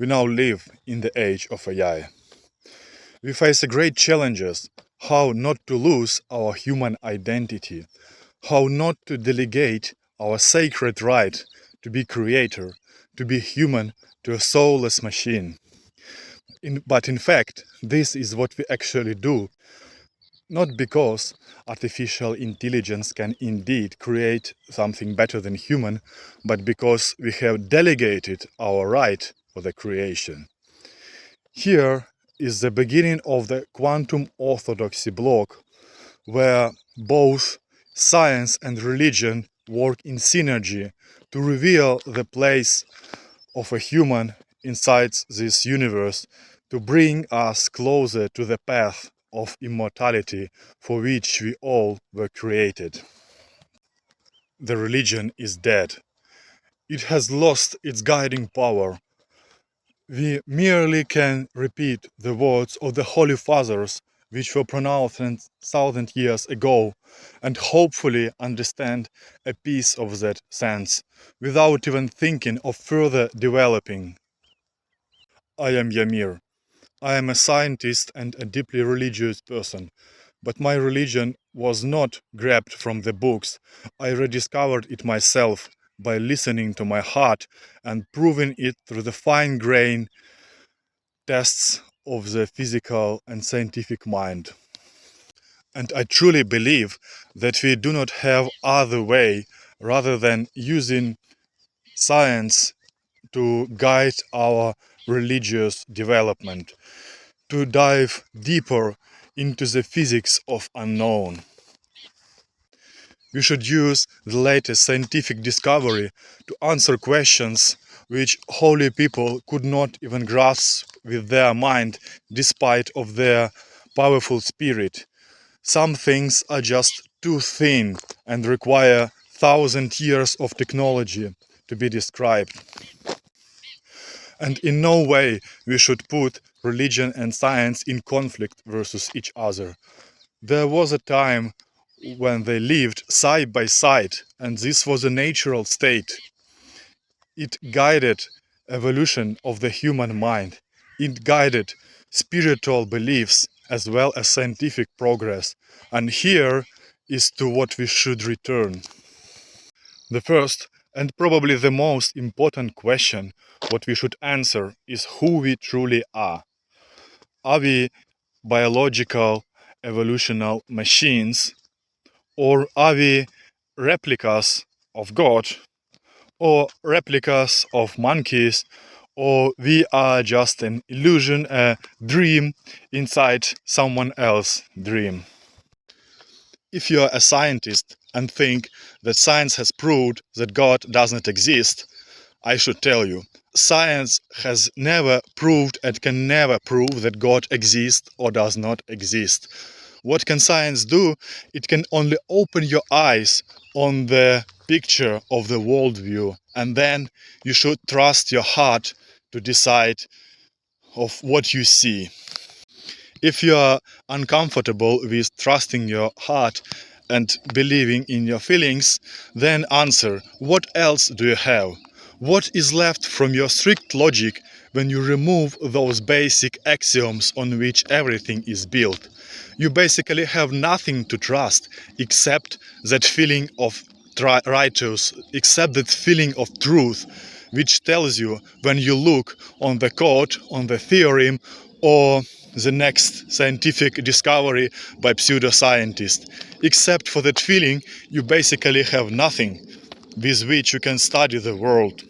we now live in the age of AI. We face great challenges: how not to lose our human identity, how not to delegate our sacred right to be creator, to be human, to a soulless machine. But in fact, this is what we actually do, not because artificial intelligence can indeed create something better than human, but because we have delegated our right for the creation. Here is the beginning of the quantum orthodoxy block, where both science and religion work in synergy to reveal the place of a human inside this universe, to bring us closer to the path of immortality for which we all were created. The religion is dead. It has lost its guiding power. We merely can repeat the words of the Holy Fathers which were pronounced 1,000 years ago, and hopefully understand a piece of that sense, without even thinking of further developing. I am Yamir. I am a scientist and a deeply religious person, but my religion was not grabbed from the books. I rediscovered it myself by listening to my heart and proving it through the fine-grained tests of the physical and scientific mind. And I truly believe that we do not have other way rather than using science to guide our religious development, to dive deeper into the physics of unknown. We should use the latest scientific discovery to answer questions which holy people could not even grasp with their mind despite of their powerful spirit. Some things are just too thin and require 1,000 years of technology to be described. And in no way we should put religion and science in conflict versus each other. There was a time when they lived side by side, and this was a natural state. It guided evolution of the human mind. It guided spiritual beliefs as well as scientific progress. And here is to what we should return. The first and probably the most important question what we should answer is who we truly are. Are we biological evolutional machines, or are we replicas of God, or replicas of monkeys, or we are just an illusion, a dream inside someone else's dream? If you are a scientist and think that science has proved that God does not exist, I should tell you, science has never proved and can never prove that God exists or does not exist. What can science do? It can only open your eyes on the picture of the worldview, and then you should trust your heart to decide of what you see. If you are uncomfortable with trusting your heart and believing in your feelings, then answer, what else do you have? What is left from your strict logic when you remove those basic axioms on which everything is built? You basically have nothing to trust except that feeling of righteous, except that feeling of truth, which tells you when you look on the code, on the theorem, or the next scientific discovery by pseudoscientists. Except for that feeling, you basically have nothing with which you can study the world.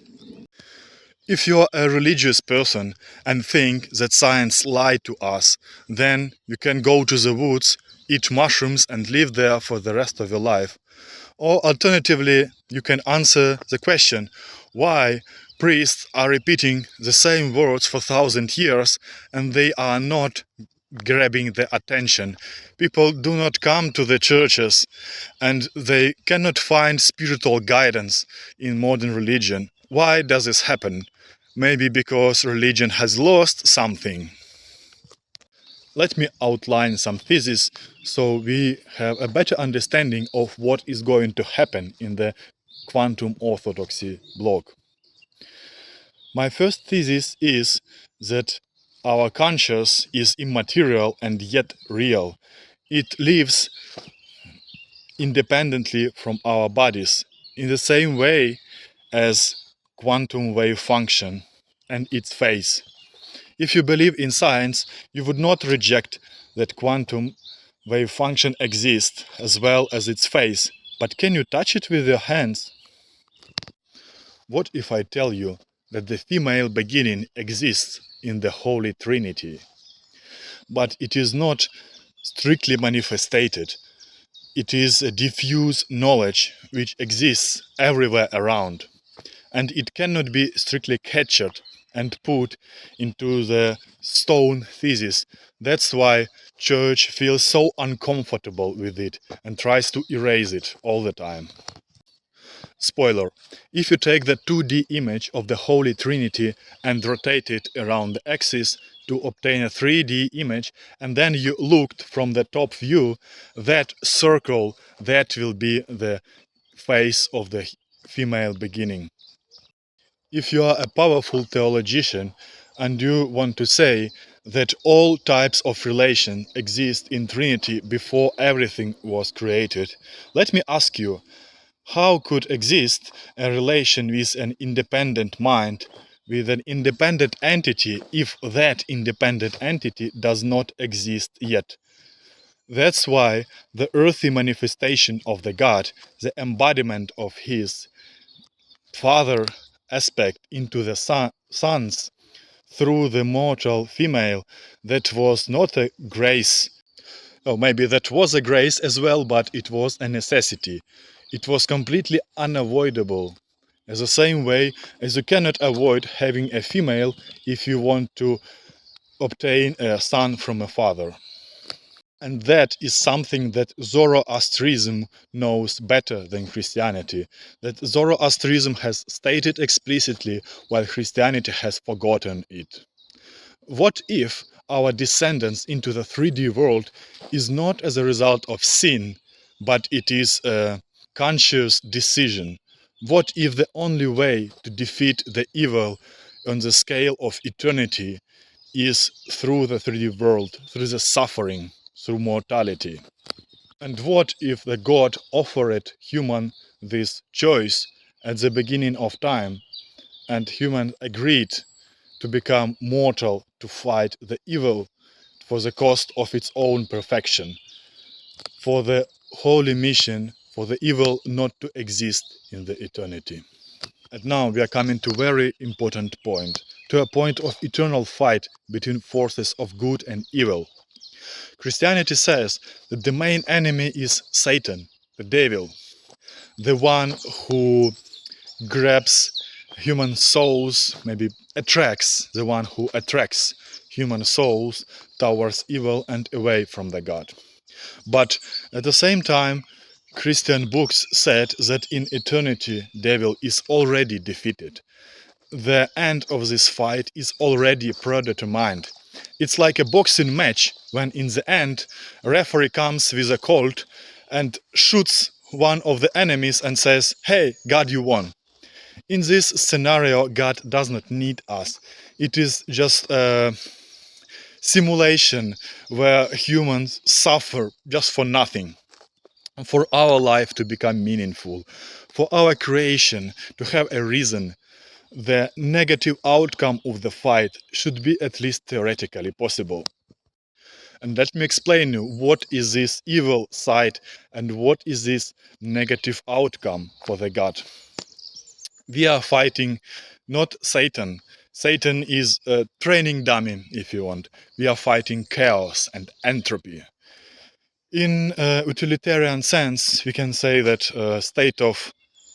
If you're a religious person and think that science lied to us, then you can go to the woods, eat mushrooms and live there for the rest of your life. Or alternatively, you can answer the question why priests are repeating the same words for 1,000 years and they are not grabbing the attention. People do not come to the churches and they cannot find spiritual guidance in modern religion. Why does this happen? Maybe because religion has lost something. Let me outline some theses so we have a better understanding of what is going to happen in the quantum orthodoxy block. My first thesis is that our conscious is immaterial and yet real. It lives independently from our bodies, in the same way as quantum wave function and its phase. If you believe in science, you would not reject that quantum wave function exists as well as its phase. But can you touch it with your hands? What if I tell you that the female beginning exists in the Holy Trinity, but it is not strictly manifested? It is a diffuse knowledge which exists everywhere around, and it cannot be strictly captured and put into the stone thesis. That's why Church feels so uncomfortable with it and tries to erase it all the time. Spoiler: if you take the 2D image of the Holy Trinity and rotate it around the axis to obtain a 3D image, and then you looked from the top view, that circle, that will be the face of the female beginning. If you are a powerful theologian and you want to say that all types of relation exist in Trinity before everything was created, let me ask you, how could exist a relation with an independent mind, with an independent entity, if that independent entity does not exist yet? That's why the earthy manifestation of the God, the embodiment of his father aspect into the sons through the mortal female, that was not a grace. Oh, maybe that was a grace as well, but it was a necessity. It was completely unavoidable. As the same way as you cannot avoid having a female if you want to obtain a son from a father. And that is something that Zoroastrism knows better than Christianity. That Zoroastrism has stated explicitly while Christianity has forgotten it. What if our descendance into the 3D world is not as a result of sin, but it is a conscious decision? What if the only way to defeat the evil on the scale of eternity is through the 3D world, through the suffering, through mortality? And what if the God offered human this choice at the beginning of time, and human agreed to become mortal, to fight the evil for the cost of its own perfection, for the holy mission, for the evil not to exist in the eternity? And now we are coming to a very important point, to a point of eternal fight between forces of good and evil. Christianity says that the main enemy is Satan, the devil, the one who grabs human souls, maybe attracts, the one who attracts human souls towards evil and away from the God. But at the same time, Christian books said that in eternity, devil is already defeated. The end of this fight is already predetermined. It's like a boxing match when in the end, a referee comes with a Colt and shoots one of the enemies and says, "Hey, God, you won." In this scenario, God does not need us. It is just a simulation where humans suffer just for nothing, for our life to become meaningful, for our creation to have a reason. The negative outcome of the fight should be at least theoretically possible. And let me explain you what is this evil side and what is this negative outcome for the God. We are fighting not Satan. Satan is a training dummy, if you want. We are fighting chaos and entropy. In a utilitarian sense, we can say that a state of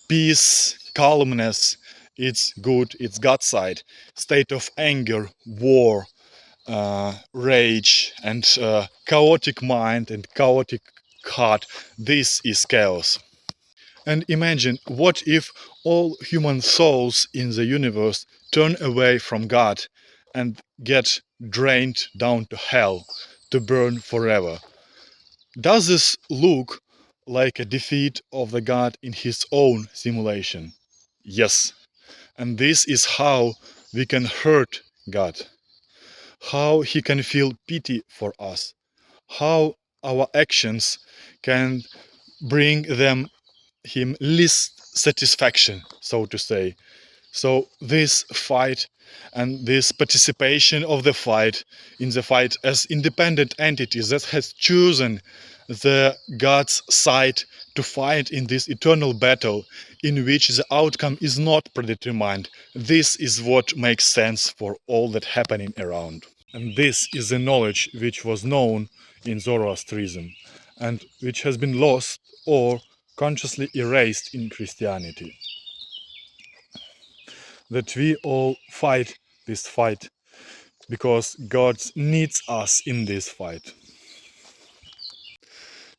peace, calmness, it's good, it's God side. State of anger, war, rage, and chaotic mind and chaotic heart, this is chaos. And imagine, what if all human souls in the universe turn away from God and get drained down to hell to burn forever? Does this look like a defeat of the God in his own simulation? Yes. And this is how we can hurt God, how He can feel pity for us, how our actions can bring Him least satisfaction, so to say. So this fight and this participation of the fight in the fight as independent entities that has chosen the God's side to fight in this eternal battle in which the outcome is not predetermined. This is what makes sense for all that happening around. And this is the knowledge which was known in Zoroastrism and which has been lost or consciously erased in Christianity. That we all fight this fight because God needs us in this fight.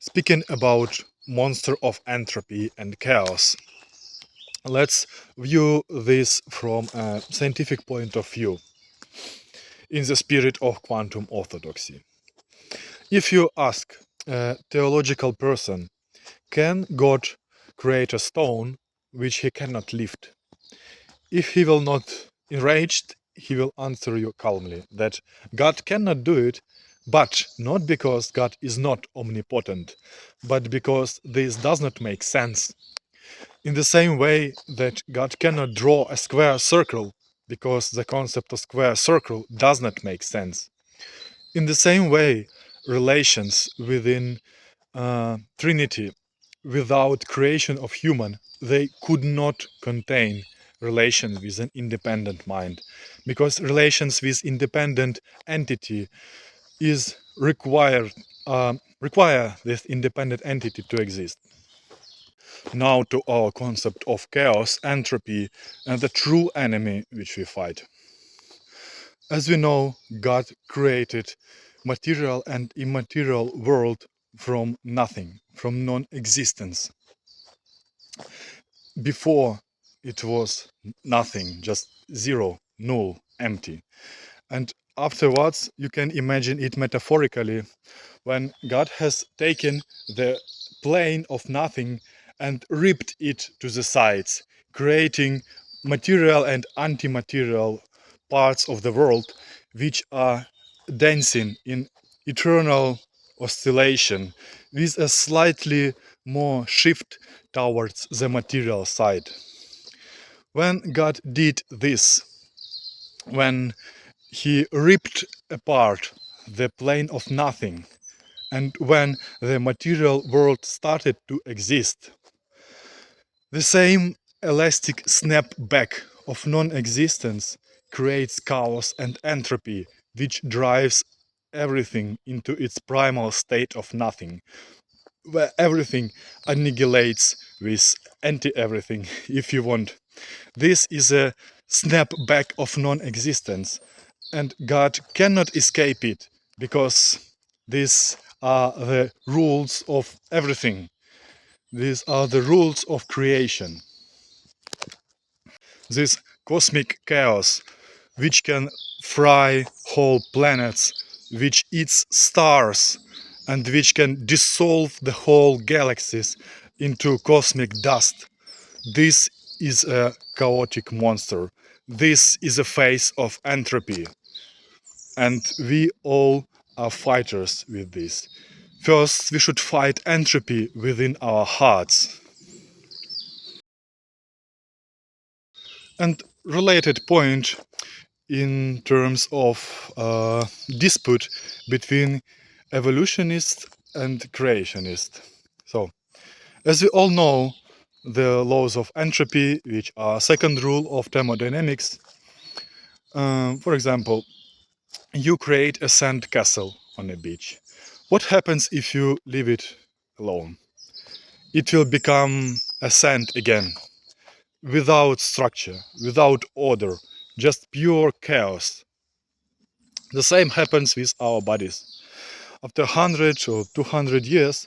Speaking about monster of entropy and chaos, let's view this from a scientific point of view in the spirit of quantum orthodoxy. If you ask a theological person, can God create a stone which he cannot lift? If he will not enraged, he will answer you calmly that God cannot do it, but not because God is not omnipotent, but because this does not make sense. In the same way that God cannot draw a square circle because the concept of square circle does not make sense. In the same way, relations within Trinity, without creation of human, they could not contain relations with an independent mind, because relations with independent entity is require this independent entity to exist. Now to our concept of chaos, entropy, and the true enemy which we fight. As we know, God created material and immaterial world from nothing, from non-existence. Before it was nothing, just zero, null, empty. And afterwards, you can imagine it metaphorically when God has taken the plane of nothing and ripped it to the sides, creating material and anti-material parts of the world which are dancing in eternal oscillation with a slightly more shift towards the material side. When God did this, when he ripped apart the plane of nothing, and when the material world started to exist, the same elastic snap back of non-existence creates chaos and entropy, which drives everything into its primal state of nothing, where everything annihilates with anti-everything, if you want. This is a snap back of non-existence, and God cannot escape it, because these are the rules of everything. These are the rules of creation. This cosmic chaos, which can fry whole planets, which eats stars, and which can dissolve the whole galaxies into cosmic dust. This is a chaotic monster. This is a face of entropy. And we all are fighters with this. First, we should fight entropy within our hearts. And related point in terms of dispute between evolutionists and creationists. So, as we all know, the laws of entropy, which are second rule of thermodynamics, for example, you create a sand castle on a beach. What happens if you leave it alone? It will become a sand again, without structure, without order, just pure chaos. The same happens with our bodies. After 100 or 200 years,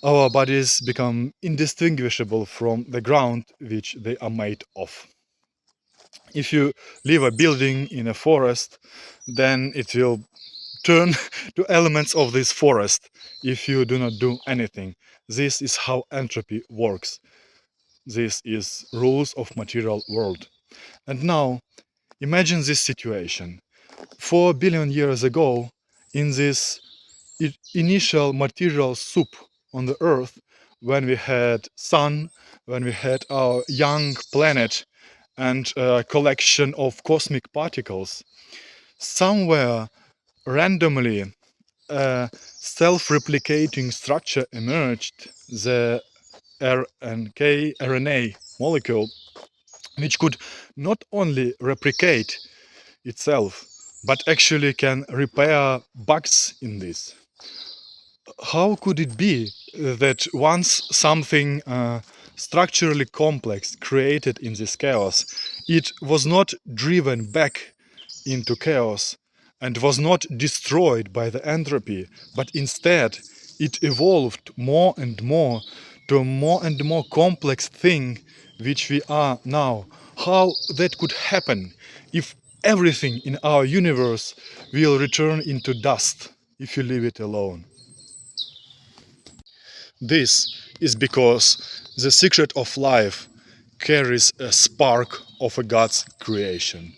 our bodies become indistinguishable from the ground which they are made of. If you leave a building in a forest, then it will turn to elements of this forest if you do not do anything. This is how entropy works. This is rules of material world. And now Imagine this situation. 4 billion years ago, in this initial material soup on the earth, when we had sun, when we had our young planet and a collection of cosmic particles, somewhere randomly a self-replicating structure emerged, the RNA molecule, which could not only replicate itself, but actually can repair bugs in this. How could it be that once something structurally complex created in this chaos, it was not driven back into chaos and was not destroyed by the entropy, but instead it evolved more and more to a more and more complex thing which we are now? How that could happen if everything in our universe will return into dust if you leave it alone? This is because the secret of life carries a spark of a God's creation.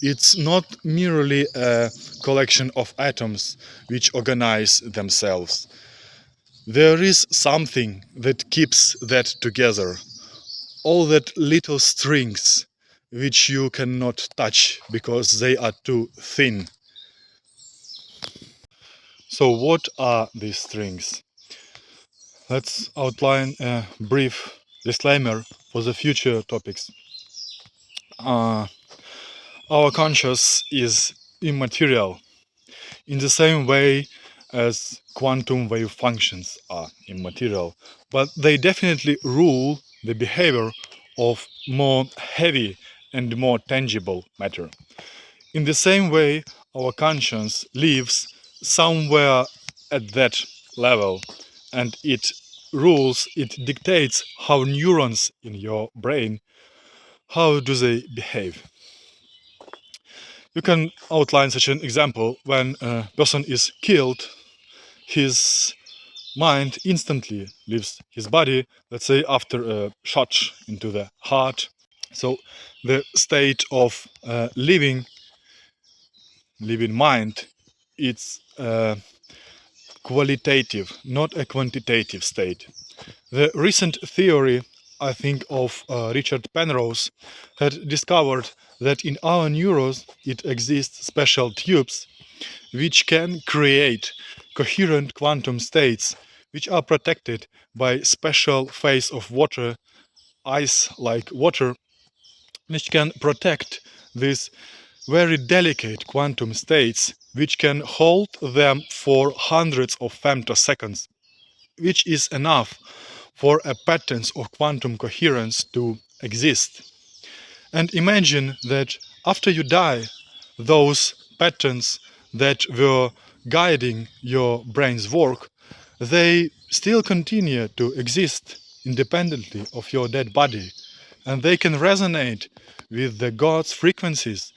It's not merely a collection of atoms which organize themselves. There is something that keeps that together. All that little strings which you cannot touch because they are too thin. So what are these strings? Let's outline a brief disclaimer for the future topics. Our conscious is immaterial in the same way as quantum wave functions are immaterial, but they definitely rule the behavior of more heavy and more tangible matter. In the same way, our conscience lives somewhere at that level, and it rules, it dictates how neurons in your brain, how do they behave. You can outline such an example. When a person is killed, his mind instantly leaves his body, let's say after a shot into the heart. So the state of living mind, it's a qualitative, not a quantitative state. The recent theory, I think, of Richard Penrose had discovered that in our neurons it exists special tubes which can create coherent quantum states which are protected by special phase of water, ice-like water, which can protect these very delicate quantum states which can hold them for hundreds of femtoseconds, which is enough for a patterns of quantum coherence to exist. And imagine that after you die, those patterns that were guiding your brain's work, they still continue to exist independently of your dead body, and they can resonate with the God's frequencies,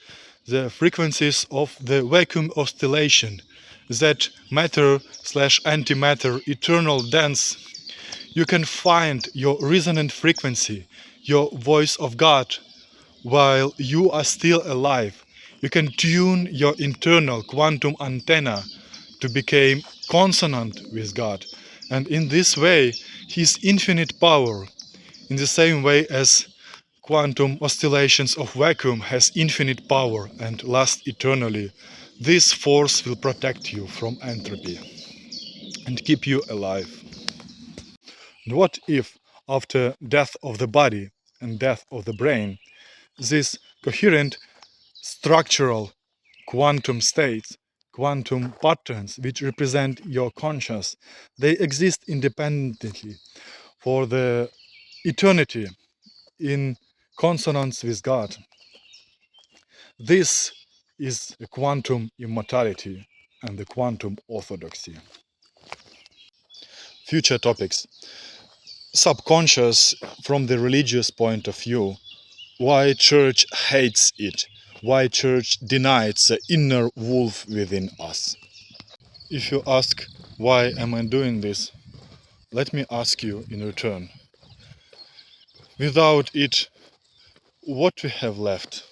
the frequencies of the vacuum oscillation, that matter slash antimatter eternal dance. You can find your resonant frequency, your voice of God, while you are still alive. You can tune your internal quantum antenna to become consonant with God. And in this way, His infinite power, in the same way as quantum oscillations of vacuum has infinite power and last eternally, this force will protect you from entropy and keep you alive. And what if, after death of the body and death of the brain, these coherent structural quantum states, quantum patterns which represent your conscious, they exist independently for the eternity in consonance with God? This is the quantum immortality and the quantum orthodoxy. Future topics. Subconscious from the religious point of view. Why Church hates it. Why Church denies the inner wolf within us. If you ask, why am I doing this? Let me ask you in return. Without it, what we have left?